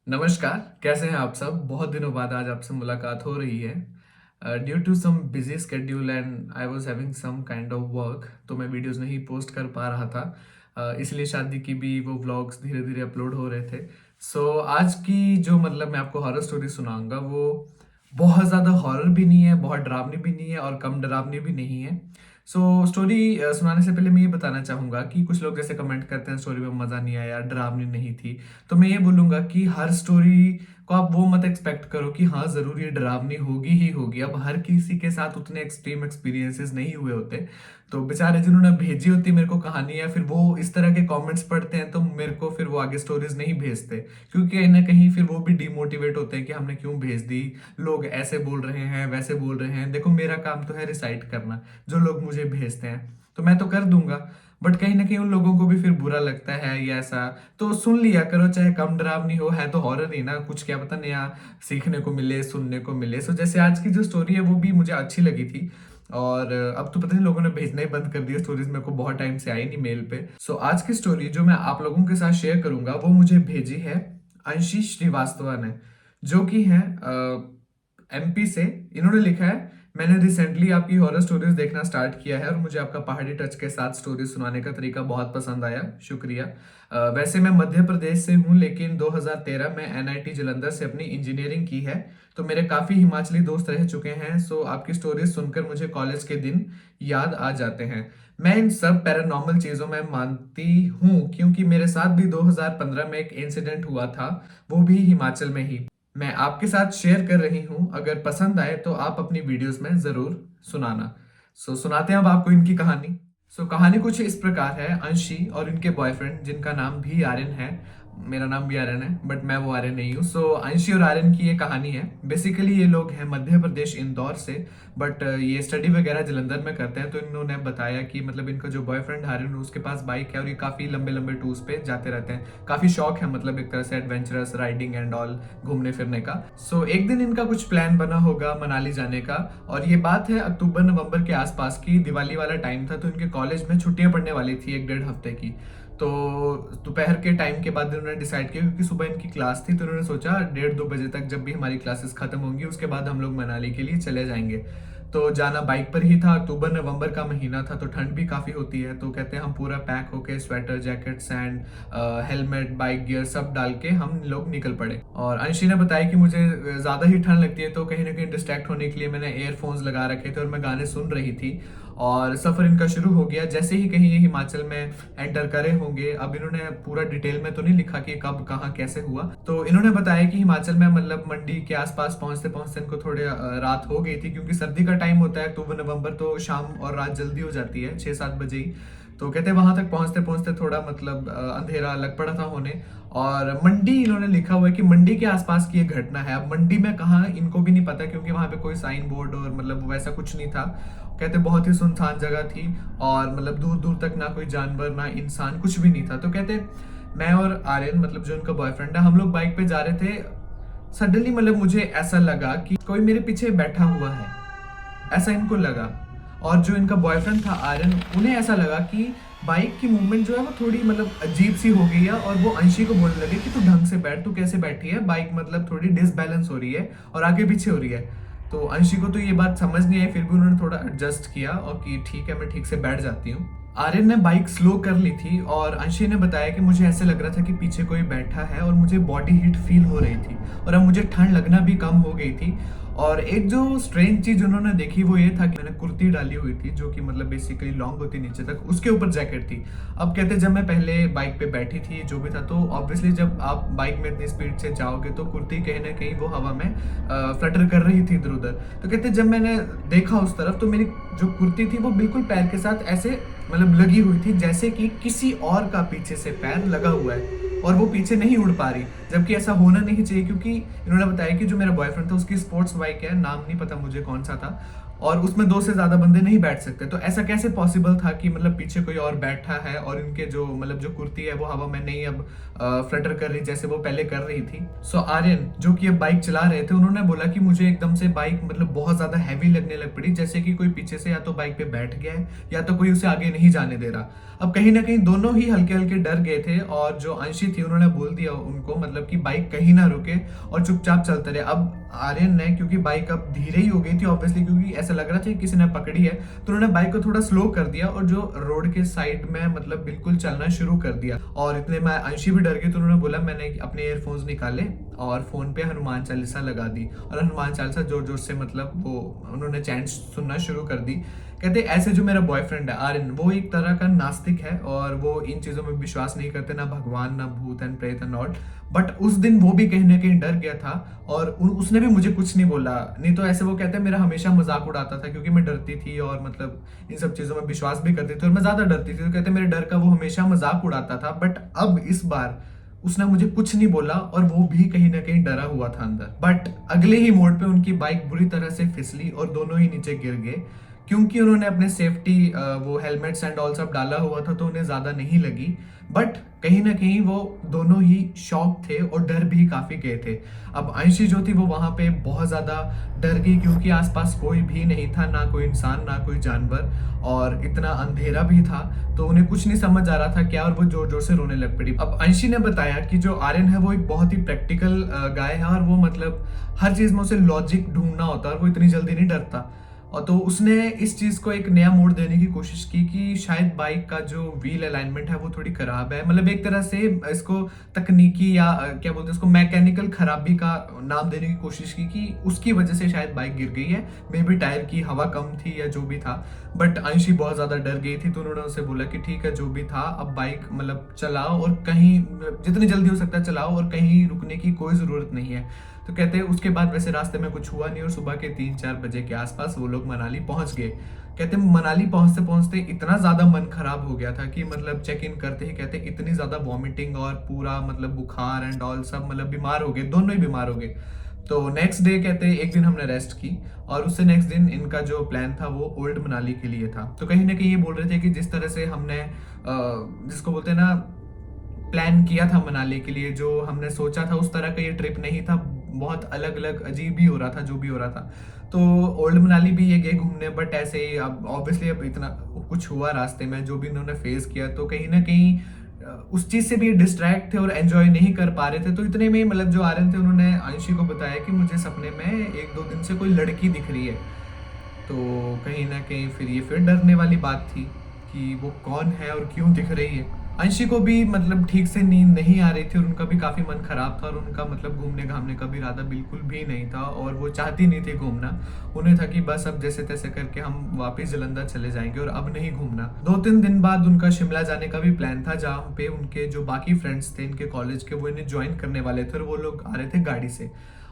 नमस्कार। कैसे हैं आप सब? बहुत दिनों बाद आज आपसे मुलाकात हो रही है। Due to some busy schedule and I was having some kind of work, तो मैं वीडियोस नहीं पोस्ट कर पा रहा था। इसलिए शादी की भी वो व्लॉग्स धीरे धीरे अपलोड हो रहे थे। आज की जो मैं आपको हॉरर स्टोरी सुनाऊंगा वो बहुत ज़्यादा हॉरर भी नहीं है, बहुत डरावनी भी नहीं है और कम डरावनी भी नहीं है। स्टोरी सुनाने से पहले मैं ये बताना चाहूँगा कि कुछ लोग जैसे कमेंट करते हैं स्टोरी में मज़ा नहीं आया, डरावनी नहीं थी। तो मैं ये बोलूंगा कि हर स्टोरी को आप वो मत एक्सपेक्ट करो कि हाँ जरूर ये डरावनी होगी ही होगी। अब हर किसी के साथ उतने एक्सट्रीम एक्सपीरियंसेस नहीं हुए होते। तो बेचारे जिन्होंने भेजी होती मेरे को कहानी या फिर वो इस तरह के कमेंट्स पढ़ते हैं तो मेरे को फिर वो आगे स्टोरीज नहीं भेजते, क्योंकि कहीं ना कहीं फिर वो भी डिमोटिवेट होते हैं कि हमने क्यों भेज दी, लोग ऐसे बोल रहे हैं वैसे बोल रहे हैं। देखो मेरा काम तो है रिसाइट करना, जो लोग मुझे भेजते हैं तो मैं तो कर दूंगा, बट कहीं ना कहीं उन लोगों को भी फिर बुरा लगता है या ऐसा। तो सुन लिया करो, चाहे कम डरावनी हो, है तो हॉरर ही ना, कुछ क्या पता नया सीखने को मिले, सुनने को मिले। जैसे आज की जो स्टोरी है वो भी मुझे अच्छी लगी थी। और अब तो पता नहीं लोगों ने भेजना ही बंद कर दिया स्टोरीज, मेरे को बहुत टाइम से आई नहीं मेल पे। आज की स्टोरी जो मैं आप लोगों के साथ शेयर करूंगा वो मुझे भेजी है अंशी श्रीवास्तव ने, जो कि है एमपी से। इन्होंने लिखा है, मैंने रिसेंटली आपकी हॉरर स्टोरीज देखना स्टार्ट किया है और मुझे आपका पहाड़ी टच के साथ स्टोरी सुनाने का तरीका बहुत पसंद आया, शुक्रिया। वैसे मैं मध्य प्रदेश से हूँ, लेकिन 2013 में एनआईटी जालंधर से अपनी इंजीनियरिंग की है, तो मेरे काफ़ी हिमाचली दोस्त रह चुके हैं। आपकी स्टोरीज सुनकर मुझे कॉलेज के दिन याद आ जाते हैं। मैं इन सब पैरानॉर्मल चीज़ों में मानती हूँ क्योंकि मेरे साथ भी 2015 में एक इंसिडेंट हुआ था, वो भी हिमाचल में ही। मैं आपके साथ शेयर कर रही हूँ, अगर पसंद आए तो आप अपनी वीडियोस में जरूर सुनाना। सुनाते हैं अब आपको इनकी कहानी। कहानी कुछ इस प्रकार है। अंशी और इनके बॉयफ्रेंड, जिनका नाम भी आर्यन है, मेरा नाम भी आर्यन है बट मैं वो आर्यन नहीं हूँ। अंशी और आर्यन की ये कहानी है। बेसिकली ये लोग हैं मध्य प्रदेश इंदौर से, बट ये स्टडी वगैरह जलंधर में करते हैं। तो इन्होंने बताया कि इनका जो बॉयफ्रेंड आर्यन, उसके पास बाइक है और ये काफ़ी लंबे लंबे टूर्स पे जाते रहते हैं। काफ़ी शौक है, एक तरह से एडवेंचरस राइडिंग एंड ऑल, घूमने फिरने का। एक दिन इनका कुछ प्लान बना होगा मनाली जाने का, और ये बात है अक्टूबर नवंबर के आसपास की, दिवाली वाला टाइम था। तो इनके कॉलेज में छुट्टियां पड़ने वाली थी 1-1.5 हफ्ते की। तो दोपहर के टाइम के बाद इन्होंने डिसाइड किया, क्योंकि सुबह इनकी क्लास थी, तो इन्होंने सोचा 1:30-2 बजे तक जब भी हमारी क्लासेस खत्म होंगी उसके बाद हम लोग मनाली के लिए चले जाएंगे। तो जाना बाइक पर ही था, अक्टूबर नवंबर का महीना था, तो ठंड भी काफ़ी होती है। तो कहते हैं हम पूरा पैक होके sweater jackets and helmet bike gear सब डाल के हम लोग निकल पड़े। और अंशी ने बताया कि मुझे ज़्यादा ही ठंड लगती है, तो कहीं ना कहीं डिस्ट्रैक्ट होने के लिए मैंने ईयरफोन्स लगा रखे थे और मैं गाने सुन रही थी। और सफ़र इनका शुरू हो गया जैसे ही कहीं ये हिमाचल में एंटर करे होंगे। अब इन्होंने पूरा डिटेल में तो नहीं लिखा कि कब कहाँ कैसे हुआ। तो इन्होंने बताया कि हिमाचल में मंडी के आसपास पहुंचते पहुंचते इनको थोड़े रात हो गई थी, क्योंकि सर्दी का टाइम होता है अक्टूबर नवंबर, तो शाम और रात जल्दी हो जाती है 6-7 बजे ही। तो कहते हैं वहां तक पहुंचते पहुंचते थोड़ा अंधेरा लग पड़ा था होने। और मंडी इन्होंने लिखा हुआ है कि मंडी के आसपास की ये घटना है। अब मंडी में कहाँ इनको भी नहीं पता, क्योंकि वहां पे कोई साइन बोर्ड और वैसा कुछ नहीं था। कहते बहुत ही सुनसान जगह थी और दूर दूर तक ना कोई जानवर ना इंसान, कुछ भी नहीं था। तो कहते मैं और आर्यन जो उनका बॉयफ्रेंड है, हम लोग बाइक पे जा रहे थे। सडनली मुझे ऐसा लगा कि कोई मेरे पीछे बैठा हुआ है, ऐसा इनको लगा। और जो इनका बॉयफ्रेंड था आर्यन, उन्हें ऐसा लगा कि बाइक की मूवमेंट जो है वो थोड़ी अजीब सी हो गई है। और वो अंशी को बोलने लगे कि तू ढंग से बैठ, तू कैसे बैठी है, बाइक थोड़ी डिसबैलेंस हो रही है और आगे पीछे हो रही है। तो अंशी को तो ये बात समझ नहीं आई, फिर भी उन्होंने थोड़ा एडजस्ट किया और कि ठीक है मैं ठीक से बैठ जाती हूँ। आर्यन ने बाइक स्लो कर ली थी और अंशी ने बताया कि मुझे ऐसे लग रहा था कि पीछे कोई बैठा है और मुझे बॉडी हीट फील हो रही थी और अब मुझे ठंड लगना भी कम हो गई थी। और एक जो स्ट्रेंज चीज उन्होंने देखी वो ये था कि मैंने कुर्ती डाली हुई थी, जो कि बेसिकली लॉन्ग होती नीचे तक, उसके ऊपर जैकेट थी। अब कहते जब मैं पहले बाइक पे बैठी थी जो भी था, तो ऑब्वियसली जब आप बाइक में इतनी स्पीड से जाओगे तो कुर्ती कहीं ना कहीं वो हवा में फ्लटर कर रही थी इधर उधर। तो कहते जब मैंने देखा उस तरफ तो मेरी जो कुर्ती थी वो बिल्कुल पैर के साथ ऐसे लगी हुई थी, जैसे कि किसी और का पीछे से पैर लगा हुआ है और वो पीछे नहीं उड़ पा रही, जबकि ऐसा होना नहीं चाहिए। क्योंकि इन्होंने बताया कि जो मेरा बॉयफ्रेंड था उसकी स्पोर्ट्स बाइक है, नाम नहीं पता मुझे कौन सा था, और उसमें 2 से ज्यादा बंदे नहीं बैठ सकते। तो ऐसा कैसे पॉसिबल था कि मतलब पीछे कोई और बैठा है और इनके जो मतलब जो कुर्ती है वो हवा में नहीं अब फ्लटर कर रही जैसे वो पहले कर रही थी। सो आर्यन जो कि अब बाइक चला रहे थे, उन्होंने बोला कि मुझे एकदम से बाइक मतलब बहुत ज्यादा हैवी लगने लग पड़ी, जैसे कि कोई पीछे से या तो बाइक पे बैठ गया है या तो कोई उसे आगे नहीं जाने दे रहा। अब कहीं ना कहीं दोनों ही हल्के हल्के डर गए थे और जो अंशी थी उन्होंने बोल दिया उनको मतलब कि बाइक कहीं ना रुके और चुपचाप चलते रहे। अब आर्यन ने, क्योंकि बाइक अब धीरे ही हो गई थी ऑब्वियसली, क्योंकि ऐसा लग रहा था कि किसी ने पकड़ी है, तो उन्होंने बाइक को थोड़ा स्लो कर दिया और जो रोड के साइड में मतलब बिल्कुल चलना शुरू कर दिया। और इतने में अंशी भी डर गई, तो उन्होंने बोला, मैंने अपने ईयरफोन्स निकाले और फोन पे हनुमान चालीसा लगा दी और हनुमान चालीसा जोर जोर से मतलब वो उन्होंने चैंट सुनना शुरू कर दी। कहते ऐसे जो मेरा बॉयफ्रेंड है आर्यन, वो एक तरह का नास्तिक है और वो इन चीजों में विश्वास नहीं करते, ना भगवान ना भूत एंड प्रेत एंड ऑल। बट उस दिन वो भी कहीं ना कहीं डर गया था और उसने भी मुझे कुछ नहीं बोला। नहीं तो ऐसे वो कहते हैं मेरा हमेशा मजाक उड़ाता था क्योंकि मैं डरती थी और मतलब इन सब चीजों में विश्वास भी करती थी और मैं ज्यादा डरती थी, तो कहते मेरे डर का वो हमेशा मजाक उड़ाता था। बट अब इस बार उसने मुझे कुछ नहीं बोला और वो भी कहीं ना कहीं डरा हुआ था अंदर। बट अगले ही मोड़ पे उनकी बाइक बुरी तरह से फिसली और दोनों ही नीचे गिर गए। क्योंकि उन्होंने अपने सेफ्टी वो हेलमेट्स एंड ऑल सब डाला हुआ था तो उन्हें ज्यादा नहीं लगी। बट कहीं ना कहीं वो दोनों ही शॉक थे और डर भी काफी गए थे। अब अंशी जो थी वो वहां पे बहुत ज्यादा डर गई क्योंकि आसपास कोई भी नहीं था, ना कोई इंसान ना कोई जानवर, और इतना अंधेरा भी था, तो उन्हें कुछ नहीं समझ आ रहा था क्या, और वो जोर जोर से रोने लग पड़ी। अब अंशी ने बताया कि जो आर्यन है वो एक बहुत ही प्रैक्टिकल गाय है और वो मतलब हर चीज में उसे लॉजिक ढूंढना होता है और वो इतनी जल्दी नहीं डरता। और तो उसने इस चीज को एक नया मोड़ देने की कोशिश की कि शायद बाइक का जो व्हील अलाइनमेंट है वो थोड़ी खराब है, मतलब एक तरह से इसको तकनीकी या क्या बोलते हैं उसको मैकेनिकल खराबी का नाम देने की कोशिश की कि उसकी वजह से शायद बाइक गिर गई है, मे बी टायर की हवा कम थी या जो भी था। बट अंशी बहुत ज्यादा डर गई थी, तो उन्होंने उसे बोला कि ठीक है जो भी था अब बाइक मतलब चलाओ और कहीं जितनी जल्दी हो सकता है चलाओ और कहीं रुकने की कोई जरूरत नहीं है। तो कहते हैं उसके बाद वैसे रास्ते में कुछ हुआ नहीं और सुबह के 3-4 बजे के आसपास वो लोग मनाली पहुंच गए। कहते मनाली पहुंचते पहुंचते इतना ज्यादा मन खराब हो गया था कि मतलब चेक इन करते ही कहते इतनी ज्यादा वॉमिटिंग और पूरा मतलब बुखार एंड ऑल सब मतलब बीमार हो गए, दोनों ही बीमार हो गए। तो नेक्स्ट डे कहते हैं एक दिन हमने रेस्ट की और उससे नेक्स्ट दिन इनका जो प्लान था वो ओल्ड मनाली के लिए था। तो कहीं ना कहीं ये बोल रहे थे कि जिस तरह से हमने जिसको बोलते हैं ना प्लान किया था मनाली के लिए, जो हमने सोचा था उस तरह का ये ट्रिप नहीं था, बहुत अलग अलग अजीब ही हो रहा था जो भी हो रहा था। तो ओल्ड मनाली भी ये गए घूमने, बट ऐसे ही अब ऑब्वियसली अब इतना कुछ हुआ रास्ते में जो भी इन्होंने फेस किया, तो कहीं ना कहीं उस चीज से भी डिस्ट्रैक्ट थे और एंजॉय नहीं कर पा रहे थे। तो इतने में मतलब जो आर्यन थे उन्होंने अंशी को बताया कि मुझे सपने में 1-2 दिन से कोई लड़की दिख रही है। तो कहीं ना कहीं फिर ये फिर डरने वाली बात थी कि वो कौन है और क्यों दिख रही है। अंशी को भी मतलब ठीक से नींद नहीं आ रही थी और उनका भी काफी मन खराब था और उनका मतलब घूमने घामने का भी इरादा बिल्कुल भी नहीं था और वो चाहती नहीं थी घूमना। उन्हें था कि बस अब जैसे तैसे करके हम वापस जलंधर चले जाएंगे और अब नहीं घूमना। 2-3 दिन बाद उनका शिमला जाने का भी प्लान था, जहाँ पे उनके जो बाकी फ्रेंड्स थे इनके कॉलेज के वो इन्हें ज्वाइन करने वाले थे और वो लोग आ रहे थे गाड़ी से।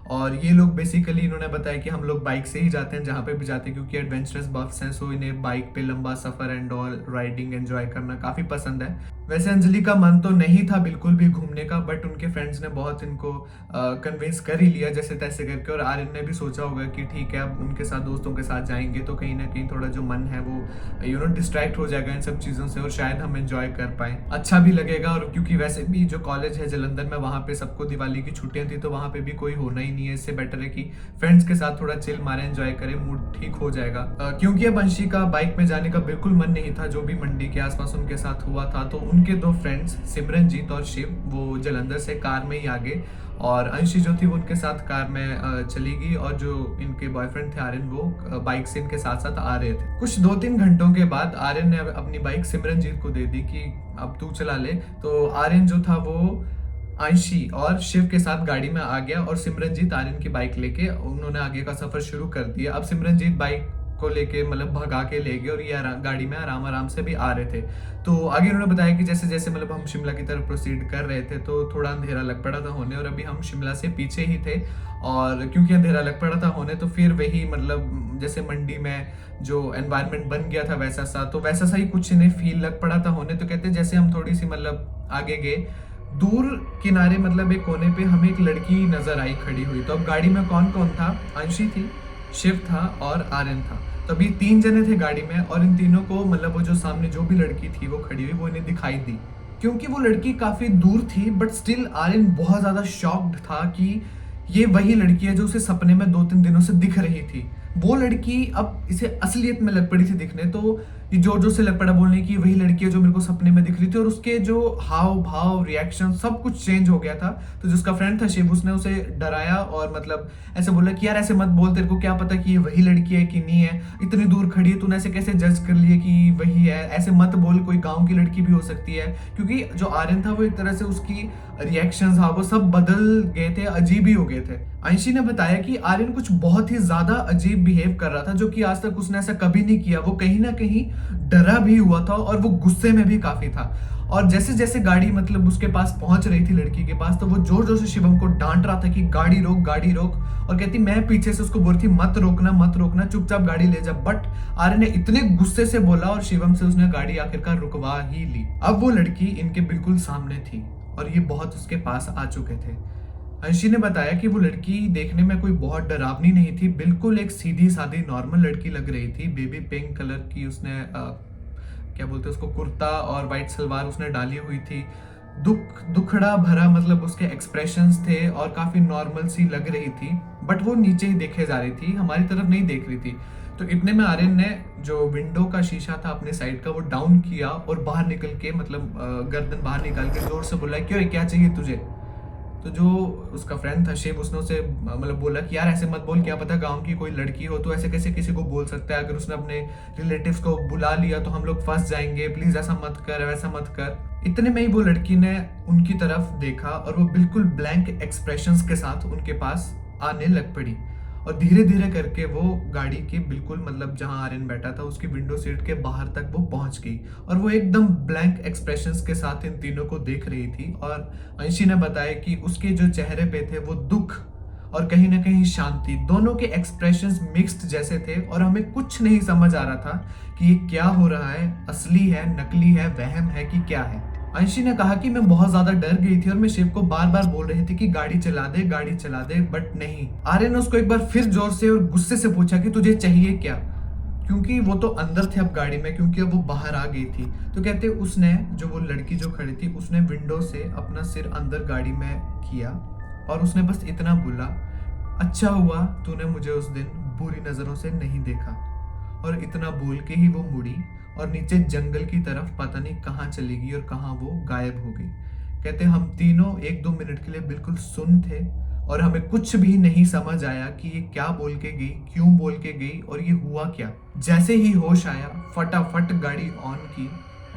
और ये लोग बेसिकली इन्होंने बताया कि हम लोग बाइक से ही जाते हैं जहाँ पे भी जाते हैं क्योंकि एडवेंचरस बफ्स हैं, सो इन्हें बाइक पे लंबा suffer and all riding enjoy करना काफी पसंद है। वैसे अंजलि का मन तो नहीं था बिल्कुल भी घूमने का, बट उनके फ्रेंड्स ने बहुत इनको कन्विंस कर ही लिया जैसे तैसे करके। और आर्यन ने भी सोचा होगा कि ठीक है अब उनके साथ दोस्तों के साथ जाएंगे तो कहीं ना कहीं थोड़ा जो मन है वो डिस्ट्रैक्ट हो जाएगा इन सब चीजों से और शायद हम एंजॉय कर पाए, अच्छा भी लगेगा। और क्योंकि वैसे भी जो कॉलेज है जलंधर में वहाँ पे सबको दिवाली की छुट्टियां थी तो वहाँ पे भी कोई होना ही नहीं है, इससे बेटर है कि फ्रेंड्स के साथ थोड़ा चिल मारे एंजॉय करें, मूड ठीक हो जाएगा। क्योंकि अब अंशी का बाइक में जाने का बिल्कुल मन नहीं था जो भी मंडी के आसपास उनके साथ हुआ था, तो उनके 2 फ्रेंड्स सिमरनजीत और शिव वो जलंधर से कार में ही आ गए और अंशी जो थी वो उनके साथ कार में चली गई और जो इनके बॉयफ्रेंड थे आर्यन वो बाइक से इनके साथ साथ आ रहे थे। कुछ 2-3 घंटों के बाद आर्यन ने अपनी बाइक सिमरनजीत को दे दी कि अब तू चला ले। तो आर्यन जो था वो अंशी और शिव के साथ गाड़ी में आ गया और सिमरनजीत आर्यन की बाइक लेके उन्होंने आगे का सफर शुरू कर दिया। अब सिमरनजीत बाइक को लेके मतलब भगा के ले गए और ये गाड़ी में आराम आराम से भी आ रहे थे। तो आगे उन्होंने बताया कि जैसे जैसे मतलब हम शिमला की तरफ प्रोसीड कर रहे थे तो थोड़ा अंधेरा लग पड़ा था होने और अभी हम शिमला से पीछे ही थे और क्योंकि अंधेरा लग पड़ा था होने तो फिर वही मतलब जैसे मंडी में जो एनवायरनमेंट बन गया था वैसा सा ही कुछ इन्हें फील लग पड़ा था होने। तो कहते जैसे हम थोड़ी सी मतलब आगे गए दूर किनारे मतलब एक कोने पे हमें एक लड़की नजर आई खड़ी हुई। तो अब गाड़ी में कौन कौन था, अंशी थी, शिव था और आर्यन था। तभी 3 जने थे गाड़ी में और इन तीनों को मतलब वो जो सामने जो भी लड़की थी वो खड़ी हुई वो इन्हें दिखाई दी। क्योंकि वो लड़की काफ़ी दूर थी बट स्टिल आर्यन बहुत ज़्यादा शॉक्ड था कि ये वही लड़की है जो उसे सपने में 2-3 दिनों से दिख रही थी। वो लड़की अब इसे असलियत में लग पड़ी थी दिखने, तो ये जोर-जोर से लग पड़ा बोलने की वही लड़की है जो मेरे को सपने में दिख रही थी और उसके जो हाव-भाव, रिएक्शन सब कुछ चेंज हो गया था। तो जो उसका फ्रेंड था शिव उसने उसे डराया और मतलब ऐसे बोला कि यार ऐसे मत बोल, तेरे को क्या पता कि ये वही लड़की है कि नहीं है? इतनी दूर खड़ी है, तूने ऐसे कैसे जज कर लिया कि वही है? ऐसे मत बोल, कोई गाँव की लड़की भी हो सकती है। क्योंकि जो आर्यन था वो एक तरह से उसकी रिएक्शंस हाँ, वो सब बदल गए थे, अजीब ही हो गए थे। अंशी ने बताया कि आर्यन कुछ बहुत ही ज़्यादा अजीब बिहेव कर रहा था, जो कि आज तक उसने ऐसा कभी नहीं किया। वो कहीं न कहीं डरा भी हुआ था और वो गुस्से में भी काफ़ी था। और जैसे-जैसे गाड़ी मतलब उसके पास पहुँच रही थी लड़की के पास, तो वो ज़ोर-ज़ोर से शिवम को डाँट रहा था कि गाड़ी रोक और कहती मैं पीछे से उसको बोल रही थी मत रोकना, चुपचाप गाड़ी ले जा। बट आर्यन ने इतने गुस्से से बोला और शिवम से उसने गाड़ी आखिरकार रुकवा ही ली। अब वो लड़की इनके बिल्कुल सामने थी और ये बहुत उसके पास आ चुके थे। अंशी ने बताया कि वो लड़की देखने में कोई बहुत डरावनी नहीं थी, बिल्कुल एक सीधी-सादी नॉर्मल लड़की लग रही थी। बेबी पिंक कलर की उसने क्या बोलते हैं उसको कुर्ता और व्हाइट सलवार उसने डाली हुई थी। दुखड़ा भरा मतलब उसके एक्सप्रेशंस थे और काफ़ी नॉर्मल सी लग रही थी, बट वो नीचे ही देखे जा रही थी, हमारी तरफ नहीं देख रही थी। तो इतने में आर्यन ने जो विंडो का शीशा था अपने साइड का वो डाउन किया और बाहर निकल के मतलब गर्दन बाहर निकाल के जोर से बोला क्यों क्या चाहिए तुझे? तो जो उसका फ्रेंड था शिव उसने उसे मतलब बोला कि यार ऐसे मत बोल, क्या पता गांव की कोई लड़की हो, तो ऐसे कैसे किसी को बोल सकता है? अगर उसने अपने रिलेटिव्स को बुला लिया तो हम लोग फंस जाएंगे, प्लीज ऐसा मत कर, वैसा मत कर। इतने में ही वो लड़की ने उनकी तरफ देखा और वो बिल्कुल ब्लैंक एक्सप्रेशंस के साथ उनके पास आने लग पड़ी और धीरे धीरे करके वो गाड़ी के बिल्कुल मतलब जहां आर्यन बैठा था उसकी विंडो सीट के बाहर तक वो पहुंच गई और वो एकदम ब्लैंक एक्सप्रेशंस के साथ इन तीनों को देख रही थी। और अंशी ने बताया कि उसके जो चेहरे पे थे वो दुख और कहीं ना कहीं शांति, दोनों के एक्सप्रेशंस मिक्स्ड जैसे थे और हमें कुछ नहीं समझ आ रहा था कि ये क्या हो रहा है, असली है, नकली है, वहम है कि क्या है। अंशी ने कहा कि मैं बहुत ज्यादा डर गई थी और मैं शिव को बार बार बोल रही थी कि गाड़ी चला दे, बट नहीं। आर्यन ने उसको एक बार फिर जोर से और गुस्से से पूछा कि तुझे चाहिए क्या? क्योंकि वो तो अंदर थे अब गाड़ी में, क्योंकि अब वो बाहर आ गई थी। तो कहते उसने जो वो लड़की जो खड़ी थी उसने विंडो से अपना सिर अंदर गाड़ी में किया और उसने बस इतना बोला, अच्छा हुआ तूने मुझे उस दिन बुरी नजरों से नहीं देखा। और इतना बोल के ही वो मुड़ी और नीचे जंगल की तरफ पता नहीं कहाँ चली गई और कहाँ वो गायब हो गई। कहते हम तीनों 1-2 मिनट के लिए बिल्कुल सुन थे और हमें कुछ भी नहीं समझ आया कि ये क्या बोल के गई, क्यों बोल के गई और ये हुआ क्या। जैसे ही होश आया फटाफट गाड़ी ऑन की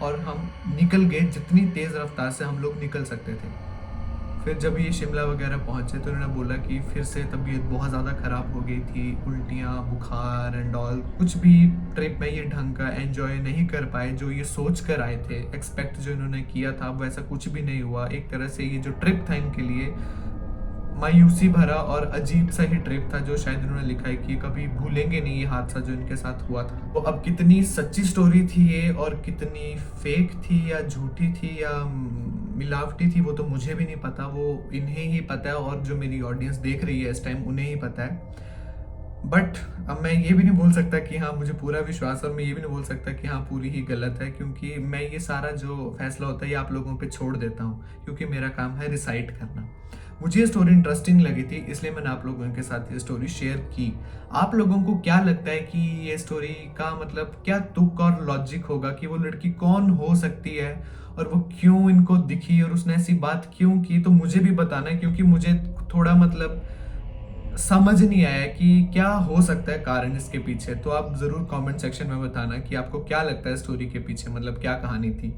और हम निकल गए जितनी तेज रफ्तार से हम लोग निकल सकते थे। फिर जब ये शिमला वगैरह पहुंचे तो उन्होंने बोला कि फिर से तबीयत बहुत ज़्यादा ख़राब हो गई थी, उल्टियाँ, बुखार एंड ऑल। कुछ भी ट्रिप में ये ढंग का एंजॉय नहीं कर पाए जो ये सोच कर आए थे, एक्सपेक्ट जो इन्होंने किया था वैसा कुछ भी नहीं हुआ। एक तरह से ये जो ट्रिप था इनके लिए मायूसी भरा और अजीब सा ही ट्रिप था, जो शायद इन्होंने लिखा है कि कभी भूलेंगे नहीं ये हादसा जो इनके साथ हुआ था। तो अब कितनी सच्ची स्टोरी थी ये और कितनी फेक थी या झूठी थी या मिलावटी थी वो तो मुझे भी नहीं पता, वो इन्हें ही पता है और जो मेरी ऑडियंस देख रही है इस टाइम उन्हें ही पता है। बट अब मैं ये भी नहीं बोल सकता कि हाँ मुझे पूरा विश्वास, और मैं ये भी नहीं बोल सकता कि हाँ पूरी ही गलत है, क्योंकि मैं ये सारा जो फैसला होता है ये आप लोगों पे छोड़ देता हूँ, क्योंकि मेरा काम है रिसाइट करना। मुझे ये स्टोरी इंटरेस्टिंग लगी थी इसलिए मैंने आप लोगों के साथ ये स्टोरी शेयर की। आप लोगों को क्या लगता है कि ये स्टोरी का मतलब क्या तुक और लॉजिक होगा कि वो लड़की कौन हो सकती है और वो क्यों इनको दिखी और उसने ऐसी बात क्यों की? तो मुझे भी बताना है, क्योंकि मुझे थोड़ा मतलब समझ नहीं आया कि क्या हो सकता है कारण इसके पीछे। तो आप जरूर कमेंट सेक्शन में बताना कि आपको क्या लगता है स्टोरी के पीछे मतलब क्या कहानी थी।